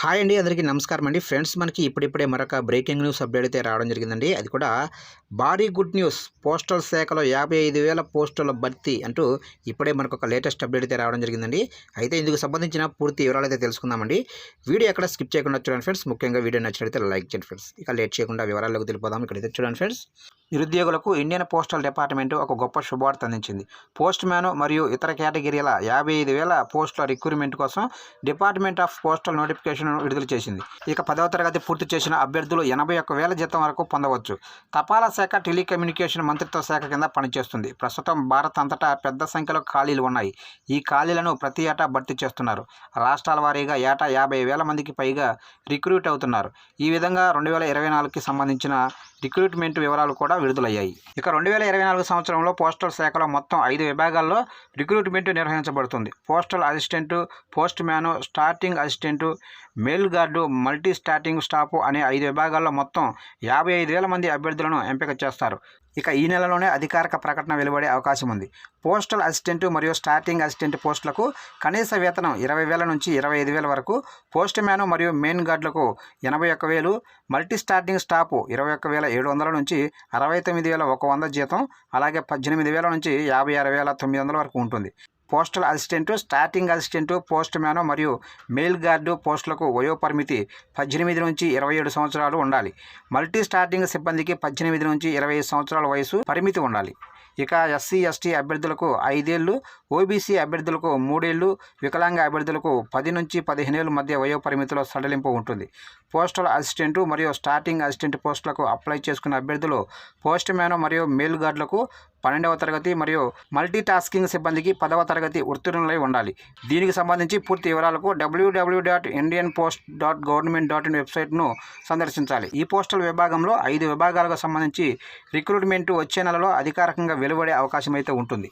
Hi అండి, అందరికీ నమస్కారం అండి. ఫ్రెండ్స్, మనకి ఇప్పుడిప్పుడే మరొక బ్రేకింగ్ న్యూస్ అప్డేట్ అయితే రావడం జరిగిందండి. అది కూడా భారీ గుడ్ న్యూస్. పోస్టల్ శాఖలో 55,000 పోస్టుల భర్తీ అంటూ ఇప్పుడే మనకు ఒక లేటెస్ట్ అప్డేట్ అయితే రావడం జరిగిందండి. అయితే ఇందుకు సంబంధించిన పూర్తి వివరాలు అయితే తెలుసుకుందామండి. వీడియో ఎక్కడ స్కిప్ చేయకుండా చూడండి ఫ్రెండ్స్. ముఖ్యంగా వీడియో నచ్చినట్లయితే లైక్ చేయండి ఫ్రెండ్స్. ఇక లేట్ చేయకుండా వివరాల్లోకి తెలిపోదాం. ఇక్కడైతే చూడండి ఫ్రెండ్స్. నిరుద్యోగులకు ఇండియన్ పోస్టల్ డిపార్ట్మెంట్ ఒక గొప్ప శుభవార్త అందించింది. పోస్ట్ మ్యాన్ మరియు ఇతర కేటగిరీల 55,000 పోస్టుల రిక్రూట్మెంట్ కోసం డిపార్ట్మెంట్ ఆఫ్ పోస్టల్ నోటిఫికేషన్ విడుదల చేసింది. ఇక 10వ తరగతి పూర్తి చేసిన అభ్యర్థులు 81,000 జీతం వరకు పొందవచ్చు. తపాలా శాఖ టెలికమ్యూనికేషన్ మంత్రిత్వ శాఖ కింద పనిచేస్తుంది. ప్రస్తుతం భారత్ అంతటా పెద్ద సంఖ్యలో ఖాళీలు ఉన్నాయి. ఈ ఖాళీలను ప్రతి ఏటా భర్తీ చేస్తున్నారు. రాష్ట్రాల వారీగా ఏటా 50,000 మందికి పైగా రిక్రూట్ అవుతున్నారు. ఈ విధంగా 2024కి సంబంధించిన రిక్రూట్మెంట్ వివరాలు కూడా విడుదలయ్యాయి. ఇక 2024 సంవత్సరంలో పోస్టల్ శాఖలో మొత్తం 5 విభాగాల్లో రిక్రూట్మెంట్ నిర్వహించబడుతుంది. Postal assistant, post man, starting assistant, mail guard, multi starting staff అనే 5 విభాగాల్లో మొత్తం 55,000 మంది అభ్యర్థులను ఎంపిక చేస్తారు. ఇక ఈ నెలలోనే అధికారిక ప్రకటన వెలువడే అవకాశం ఉంది. పోస్టల్ అసిస్టెంట్ మరియు స్టార్టింగ్ అసిస్టెంట్ పోస్టులకు కనీస వేతనం 20,000 నుంచి 25,000 వరకు, పోస్ట్ మ్యాన్ మరియు మెయిన్ గార్డులకు 81,000, మల్టీ స్టార్టింగ్ స్టాఫ్ 21,700 నుంచి 69,100 జీతం, అలాగే 18,000 నుంచి 56,900 వరకు ఉంటుంది. Postal assistant, starting assistant, post man మరియు మెయిల్ గార్డు పోస్టులకు వయో పరిమితి 18 నుంచి 27 సంవత్సరాలు ఉండాలి. మల్టీ స్టార్టింగ్ సిబ్బందికి 18 నుంచి 25 సంవత్సరాల వయసు పరిమితి ఉండాలి. ఇక ఎస్సీ ఎస్టీ అభ్యర్థులకు 5 ఏళ్ళు, ఓబీసీ అభ్యర్థులకు 3 ఏళ్ళు, వికలాంగ అభ్యర్థులకు 10 నుంచి 15 ఏళ్ళ మధ్య వయో పరిమితిలో సడలింపు ఉంటుంది. పోస్టల్ అసిస్టెంటు మరియు స్టార్టింగ్ అసిస్టెంట్ పోస్టులకు అప్లై చేసుకున్న అభ్యర్థులు పోస్ట్ మ్యాన్ మరియు మెయిల్ గార్డులకు 12వ తరగతి మరియు మల్టీ టాస్కింగ్ సిబ్బందికి 10వ తరగతి ఉత్తీర్ణులై ఉండాలి. దీనికి సంబంధించి పూర్తి వివరాలకు www.indianpost.government.in వెబ్సైట్ను సందర్శించాలి. ఈ పోస్టల్ విభాగంలో 5 విభాగాలకు సంబంధించి రిక్రూట్మెంట్ వచ్చే నెలలో అధికారికంగా వెలువడే అవకాశం అయితే ఉంటుంది.